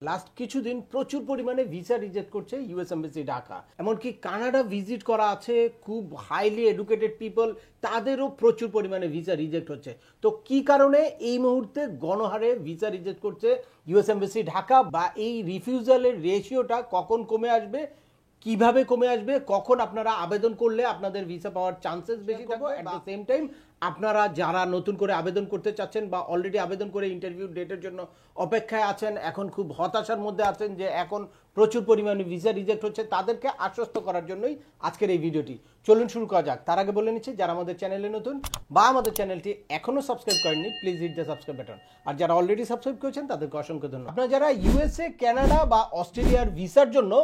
Last কিছুদিন প্রচুর পরিমাণে ভিসা রিজেক্ট করছে ইউএস এমবাসি ঢাকা। এমনকি কানাডা ভিজিট করা আছে খুব হাইলি এডুকেটেড পিপল, তাদেরও প্রচুর পরিমাণে ভিসা রিজেক্ট হচ্ছে। তো কি কারণে এই মুহূর্তে গণহারে ভিসা রিজেক্ট করছে ইউএস এমবাসি ঢাকা, বা এই রিফিউজালের রেশিওটা কখন কমে আসবে, কিভাবে কমে আসবে, কখন আপনারা আবেদন করলে আপনাদের ভিসা পাওয়ার চান্সেস বেশি থাকবে, এট দ্য সেম টাইম আপনারা যারা নতুন করে আবেদন করতে চাচ্ছেন বা অলরেডি আবেদন করে ইন্টারভিউ ডেটের জন্য অপেক্ষায় আছেন, এখন খুব হতাশার মধ্যে আছেন যে এখন প্রচুর পরিমাণে ভিসা রিজেক্ট হচ্ছে, তাদেরকে আশ্বস্ত করার জন্যই আজকের এই ভিডিওটি। চলুন শুরু করা যাক। তার আগে বলে নিচ্ছি, যারা আমাদের চ্যানেলে নতুন বা আমাদের চ্যানেলটি এখনো সাবস্ক্রাইব করেননি, please hit the subscribe button. আর যারা অলরেডি সাবস্ক্রাইব করেছেন তাদেরকে অসংখ্য ধন্যবাদ। আপনারা যারা ইউএসএ, কানাডা বা অস্ট্রেলিয়ার ভিসার জন্য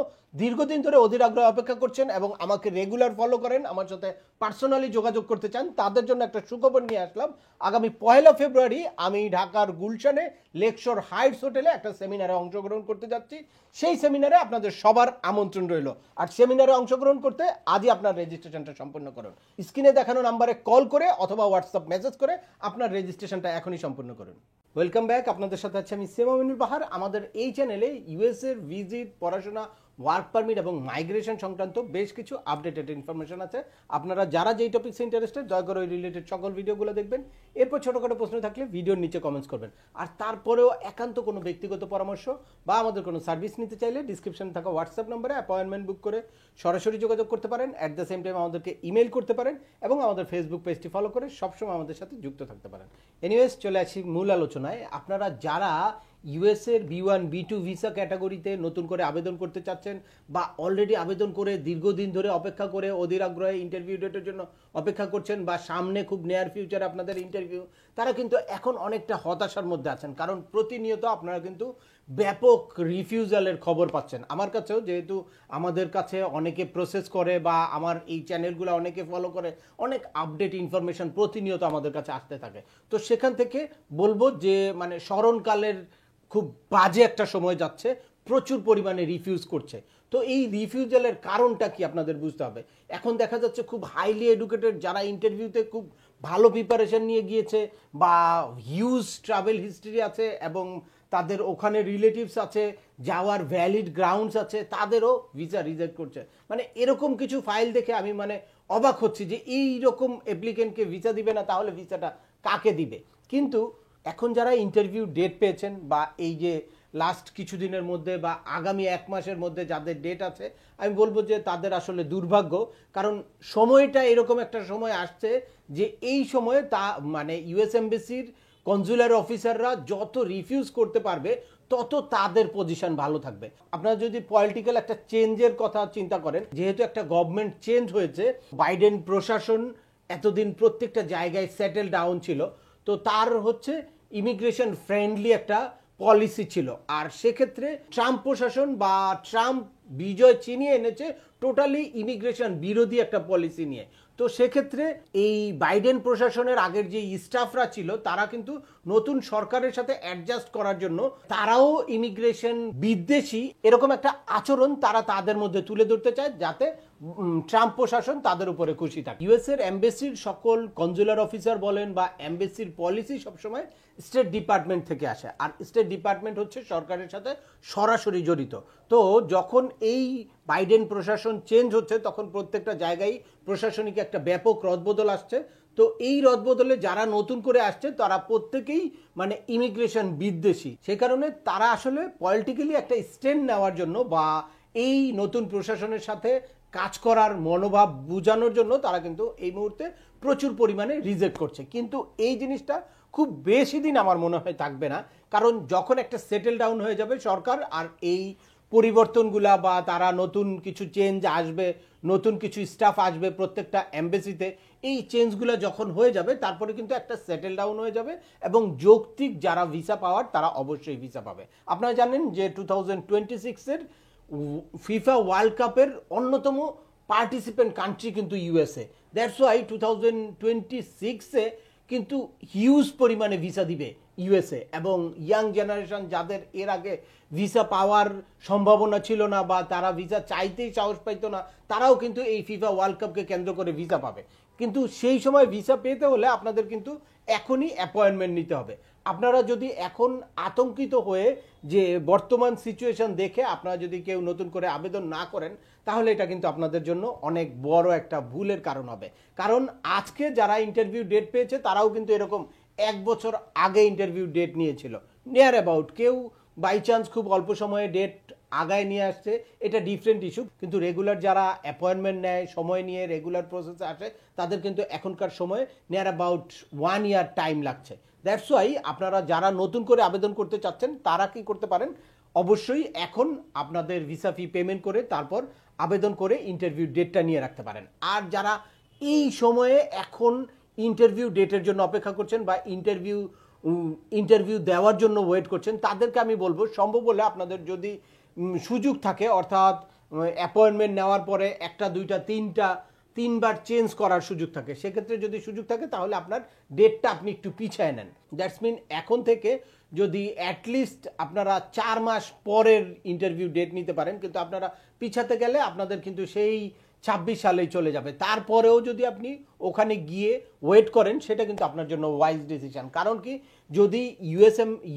দীর্ঘদিন ধরে অধীর আগ্রহে অপেক্ষা করছেন এবং আমাকে রেগুলার ফলো করেন, আমার সাথে পার্সোনালি যোগাযোগ করতে চান, তাদের জন্য একটা সুখবর নিয়ে আসলাম। আগামী 1 ফেব্রুয়ারি আমি ঢাকার গুলশানে লেকশোর হাইটস হোটেলে একটা সেমিনারে অংশগ্রহণ করতে যাচ্ছি। সেই সেমিনারে আপনাদের সবার আমন্ত্রণ রইল। আর সেমিনারে অংশগ্রহণ করতে আজই আপনার রেজিস্ট্রেশনটা সম্পূর্ণ করুন। স্ক্রিনে দেখানো নাম্বারে কল করে অথবা হোয়াটসঅ্যাপ মেসেজ করে আপনার রেজিস্ট্রেশনটা এখনই সম্পূর্ণ করুন। ওয়েলকাম ব্যাক, আপনাদের সাথে আছে আমি সেম আমিনুল বাহার। আমাদের এই চ্যানেলে ইউএসএর ভিজিট, পড়াশোনা, ওয়ার্ক পারমিট এবং মাইগ্রেশন সংক্রান্ত বেশ কিছু আপডেটেড ইনফরমেশন আছে। আপনারা যারা যেই টপিক্সে ইন্টারেস্টেড, দয়া করে ওই রিলেটেড সকল ভিডিওগুলো দেখবেন। এরপর ছোটোখাটো প্রশ্ন থাকলে ভিডিওর নিচে কমেন্টস করবেন। আর তারপরেও একান্ত কোনো ব্যক্তিগত পরামর্শ বা আমাদের কোনো সার্ভিস নিতে চাইলে ডিসক্রিপশনে থাকা হোয়াটসঅ্যাপ নম্বরে অ্যাপয়েন্টমেন্ট বুক করে সরাসরি যোগাযোগ করতে পারেন। অ্যাট দ্য সেম টাইম আমাদেরকে ইমেল করতে পারেন এবং আমাদের ফেসবুক পেজটি ফলো করে সবসময় আমাদের সাথে যুক্ত থাকতে পারেন। এনিওয়েজ, চলে আসি মূল আলোচনায়। আপনারা যারা ইউএসএর B1 B2 ভিসা ক্যাটাগরিতে নতুন করে আবেদন করতে চাচ্ছেন বা অলরেডি আবেদন করে দীর্ঘদিন ধরে অপেক্ষা করে অধীর আগ্রহে ইন্টারভিউ ডেটের জন্য অপেক্ষা করছেন বা সামনে খুব নিয়ার ফিউচারে আপনাদের ইন্টারভিউ, তারা কিন্তু এখন অনেকটা হতাশার মধ্যে আছেন। কারণ প্রতিনিয়ত আপনারা কিন্তু ব্যাপক রিফিউজালের খবর পাচ্ছেন। আমার কাছেও, যেহেতু আমাদের কাছে অনেকে প্রসেস করে বা আমার এই চ্যানেলগুলো অনেকে ফলো করে, অনেক আপডেট ইনফরমেশন প্রতিনিয়ত আমাদের কাছে আসতে থাকে। তো সেখান থেকে বলবো যে মানে স্মরণকালের খুব বাজে একটা সময় যাচ্ছে, প্রচুর পরিমাণে রিফিউজ করছে। তো এই রিফিউজালের কারণটা কি আপনাদের বুঝতে হবে। এখন দেখা যাচ্ছে খুব হাইলি এডুকেটেড যারা ইন্টারভিউতে খুব ভালো প্রিপারেশন নিয়ে গিয়েছে বা হিউজ ট্রাভেল হিস্ট্রি আছে এবং তাদের ওখানে রিলেটিভস আছে, যাওয়ার ভ্যালিড গ্রাউন্ডস আছে, তাদেরও ভিসা রিজেক্ট করছে। মানে এরকম কিছু ফাইল দেখে আমি মানে অবাক হচ্ছি যে এই রকম অ্যাপ্লিকেন্টকে ভিসা দিবে না, তাহলে ভিসাটা কাকে দিবে। কিন্তু এখন যারা ইন্টারভিউ ডেট পেয়েছেন বা এই যে লাস্ট কিছুদিনের মধ্যে বা আগামী 1 মাসের মধ্যে যাদের ডেট আছে, আমি বলবো যে তাদের আসলে দুর্ভাগ্য। কারণ সময়টা এরকম একটা সময় আসছে যে এই সময়ে তা মানে ইউএস এমবাসির কনজুলার অফিসাররা যত রিফিউজ করতে পারবে তত তাদের পজিশন ভালো থাকবে। আপনারা যদি পলিটিক্যাল একটা চেঞ্জের কথা চিন্তা করেন, যেহেতু একটা গভর্নমেন্ট চেঞ্জ হয়েছে, বাইডেন প্রশাসন এতদিন প্রত্যেকটা জায়গায় সেটেল ডাউন ছিল, তো তার হচ্ছে ইমিগ্রেশন ফ্রেন্ডলি একটা পলিসি ছিল। আর সেক্ষেত্রে ট্রাম্প প্রশাসন বা ট্রাম্প বিজয় চিনিয়ে এনেছে টোটালি ইমিগ্রেশন বিরোধী একটা পলিসি নিয়ে। তো সেক্ষেত্রে এই বাইডেন প্রশাসনের আগের যে স্টাফরা ছিল, তারা কিন্তু নতুন সরকারের সাথে অ্যাডজাস্ট করার জন্য তারাও ইমিগ্রেশন বিদ্বেষী এরকম একটা আচরণ তারা তাদের মধ্যে তুলে ধরতে চায়, যাতে ট্রাম্প প্রশাসন তাদের উপরে খুশি থাকে। ইউএস এর এমবাসির সকল কনজুলার অফিসার বলেন বা এমবাসির পলিসি সবসময় স্টেট ডিপার্টমেন্ট থেকে আসে, আর স্টেট ডিপার্টমেন্ট হচ্ছে সরকারের সাথে সরাসরি জড়িত। তো যখন এই বাইডেন প্রশাসন চেঞ্জ হচ্ছে, তখন প্রত্যেকটা জায়গায় প্রশাসনিক একটা ব্যাপক রদবদল আসছে। তো এই রদবদলে যারা নতুন করে আসছে তারা প্রত্যেকেই মানে ইমিগ্রেশন বিদ্বেষী। সে কারণে তারা আসলে পলিটিক্যালি একটা স্ট্যান্ড নেওয়ার জন্য বা এই নতুন প্রশাসনের সাথে কাজ করার মনোভাব বোঝানোর জন্য তারা কিন্তু এই মুহূর্তে প্রচুর পরিমাণে রিজেক্ট করছে। কিন্তু এই জিনিসটা খুব বেশি দিন আমার মনে হয় থাকবে না, কারণ যখন একটা সেটেল ডাউন হয়ে যাবে সরকার, আর এই পরিবর্তনগুলা বা তারা নতুন কিছু চেঞ্জ আসবে, নতুন কিছু স্টাফ আসবে প্রত্যেকটা এমবাসিতে, এই চেঞ্জগুলো যখন হয়ে যাবে তারপরে কিন্তু একটা সেটেল ডাউন হয়ে যাবে এবং যৌক্তিক যারা ভিসা পাওয়ার তারা অবশ্যই ভিসা পাবে। আপনারা জানেন যে 2026-এর ফিফা ওয়ার্ল্ড কাপের অন্যতম পার্টিসিপেন্ট কান্ট্রি কিন্তু ইউএসএ। দ্যাটস ওয়াই 2026-এ কিন্তু হিউজ পরিমাণে ভিসা দিবে ইউএসএ, এবং ইয়াং জেনারেশন যাদের এর আগে ভিসা পাওয়ার সম্ভাবনা ছিল না বা তারা ভিসা চাইতেই সাহস পাইতো না, তারাও কিন্তু এই ফিফা ওয়ার্ল্ড কাপকে কেন্দ্র করে ভিসা পাবে। কিন্তু সেই সময় ভিসা পেতে হলে আপনাদের কিন্তু এখনই অ্যাপয়েন্টমেন্ট নিতে হবে। আপনারা যদি এখন আতঙ্কিত হয়ে যে বর্তমান সিচুয়েশন দেখে আপনারা যদি কেউ নতুন করে আবেদন না করেন, তাহলে এটা কিন্তু আপনাদের জন্য অনেক বড় একটা ভুলের কারণ হবে। কারণ আজকে যারা ইন্টারভিউ ডেট পেয়েছে তারাও কিন্তু এরকম 1 বছর আগে ইন্টারভিউ ডেট নিয়েছিল, নিয়ার অ্যাবাউট। কেউ বাই চান্স খুব অল্প সময়ে ডেট আগায় নিয়ে আসছে, এটা ডিফারেন্ট ইস্যু। কিন্তু রেগুলার যারা অ্যাপয়েন্টমেন্ট নেয়, সময় নিয়ে রেগুলার প্রসেসে আসে, তাদের কিন্তু এখনকার সময়ে নিয়ার অ্যাবাউট 1 ইয়ার টাইম লাগছে। দ্যাটস ওয়াই আপনারা যারা নতুন করে আবেদন করতে চাচ্ছেন তারা কি করতে পারেন, অবশ্যই এখন আপনাদের ভিসা ফি পেমেন্ট করে তারপর আবেদন করে ইন্টারভিউ ডেটটা নিয়ে রাখতে পারেন। আর যারা এই সময়ে এখন ইন্টারভিউ ডেটের জন্য অপেক্ষা করছেন বা ইন্টারভিউ দেওয়ার জন্য ওয়েট করছেন, তাদেরকে আমি বলবো সম্ভব হলে আপনাদের যদি সুযোগ থাকে, অর্থাৎ অ্যাপয়েন্টমেন্ট নেওয়ার পরে 1টা 2টা 3টা 3বার চেঞ্জ করার সুযোগ থাকে, সেক্ষেত্রে যদি সুযোগ থাকে তাহলে আপনার ডেটটা আপনি একটু পিছিয়ে নেন। দ্যাটস মিন এখন থেকে যদি অ্যাটলিস্ট আপনারা 4 মাস পরের ইন্টারভিউ ডেট নিতে পারেন, কিন্তু আপনারা পিছাতে গেলে আপনাদের কিন্তু সেই 26 সালেই চলে যাবে। তারপরেও যদি আপনি ওখানে গিয়ে ওয়েট করেন, সেটা কিন্তু আপনার জন্য ওয়াইজ ডিসিশন। কারণ কি, যদি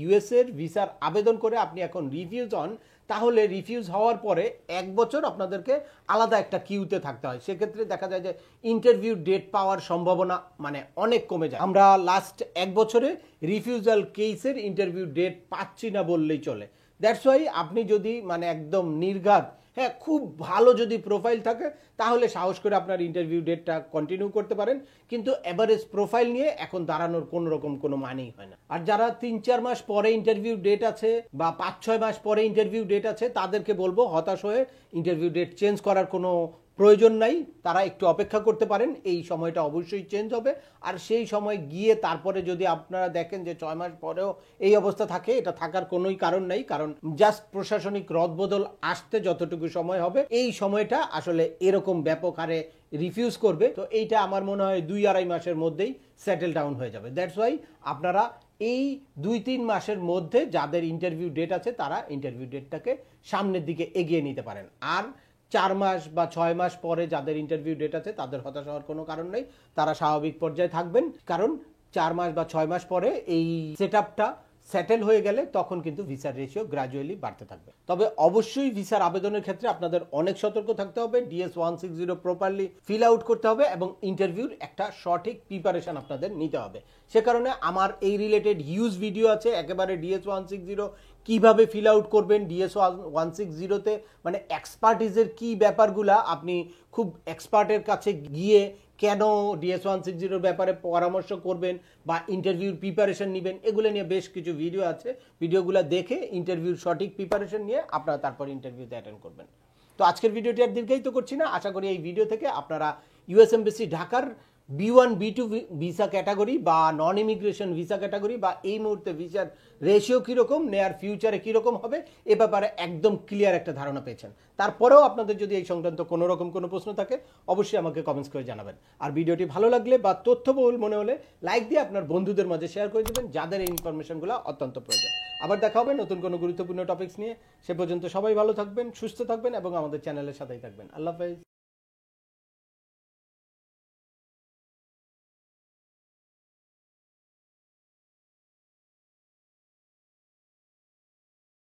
ইউএসের ভিসার আবেদন করে আপনি এখন রিফিউজ হন, তাহলে রিফিউজ হওয়ার পরে 1 বছর আপনাদেরকে আলাদা একটা কিউতে থাকতে হয়। সেক্ষেত্রে দেখা যায় যে ইন্টারভিউ ডেট পাওয়ার সম্ভাবনা মানে অনেক কমে যায়। আমরা লাস্ট 1 বছরে রিফিউজাল কেসের ইন্টারভিউ ডেট পাচ্ছি না বললেই চলে। দ্যাটস ওয়াই আপনি যদি মানে একদম নির্ঘাত, হ্যাঁ খুব ভালো যদি প্রোফাইল থাকে, তাহলে সাহস করে আপনার ইন্টারভিউ ডেটটা কন্টিনিউ করতে পারেন। কিন্তু এভারেজ প্রোফাইল নিয়ে এখন দাঁড়ানোর কোনো রকম কোনো মানেই হয় না। আর যারা 3-4 মাস পরে ইন্টারভিউ ডেট আছে বা 5-6 মাস পরে ইন্টারভিউ ডেট আছে, তাদেরকে বলবো হতাশ হয়ে ইন্টারভিউ ডেট চেঞ্জ করার কোনো প্রয়োজন নাই। তারা একটু অপেক্ষা করতে পারেন, এই সময়টা অবশ্যই চেঞ্জ হবে। আর সেই সময় গিয়ে তারপরে যদি আপনারা দেখেন যে 6 মাস পরেও এই অবস্থা থাকে, এটা থাকার কোনোই কারণ নাই। কারণ জাস্ট প্রশাসনিক রদবদল আসতে যতটুকু সময় হবে, এই সময়টা আসলে এরকম ব্যাপক হারে রিফিউজ করবে। তো এইটা আমার মনে হয় 2-2.5 মাসের মধ্যেই সেটেল ডাউন হয়ে যাবে। দ্যাটস ওয়াই আপনারা এই 2-3 মাসের মধ্যে যাদের ইন্টারভিউ ডেট আছে, তারা ইন্টারভিউ ডেটটাকে সামনের দিকে এগিয়ে নিতে পারেন। আর 4 মাস বা 6 মাস পরে যাদের ইন্টারভিউ ডেট আছে, তাদের হতাশ হওয়ার কোনো কারণ নেই। তারা স্বাভাবিক পর্যায়ে থাকবেন, কারণ 4 মাস বা 6 মাস পরে এই সেটআপটা সেটেল হয়ে গেলে তখন কিন্তু ভিসার রেশিও গ্র্যাজুয়ালি বাড়তে থাকবে। তবে অবশ্যই ভিসার আবেদনের ক্ষেত্রে আপনাদের অনেক সতর্ক থাকতে হবে। DS-160 প্রপারলি ফিল আউট করতে হবে এবং ইন্টারভিউর একটা সঠিক প্রিপারেশন আপনাদের নিতে হবে। সে কারণে আমার এই রিলেটেড হিউজ ভিডিও আছে, একেবারে DS-160 কিভাবে ফিল আউট করবেন, DS-160তে মানে এক্সপার্টিজের কি ব্যাপারগুলা, আপনি খুব এক্সপার্টের কাছে গিয়ে কেন DS-160 ব্যাপারে পরামর্শ করবেন বা ইন্টারভিউর প্রিপারেশন নেবেন, এগুলো নিয়ে বেশ কিছু ভিডিও আছে। ভিডিওগুলো দেখে ইন্টারভিউর সঠিক প্রিপারেশন নিয়ে আপনারা তারপর ইন্টারভিউতে অ্যাটেন্ড করবেন। তো আজকের ভিডিওটি আর দীর্ঘায়িত করছি না। আশা করি এই ভিডিও থেকে আপনারা ইউএস এমবাসি ঢাকার B1 B2 ভিসা ক্যাটাগরি বা নন ইমিগ্রেশন ভিসা ক্যাটাগরি বা এই মুহূর্তে ভিসার রেশিও কীরকম, নেয়ার ফিউচারে কীরকম হবে, এ ব্যাপারে একদম ক্লিয়ার একটা ধারণা পেয়েছেন। তারপরেও আপনাদের যদি এই সংক্রান্ত কোনো রকম কোনো প্রশ্ন থাকে, অবশ্যই আমাকে কমেন্টস করে জানাবেন। আর ভিডিওটি ভালো লাগলে বা তথ্যবহুল মনে হলে লাইক দিয়ে আপনার বন্ধুদের মাঝে শেয়ার করে দেবেন, যাদের এই ইনফরমেশনগুলো অত্যন্ত প্রয়োজন। আবার দেখা হবে নতুন কোনো গুরুত্বপূর্ণ টপিকস নিয়ে। সে পর্যন্ত সবাই ভালো থাকবেন, সুস্থ থাকবেন এবং আমাদের চ্যানেলের সাথেই থাকবেন। আল্লাহ হাফেজ।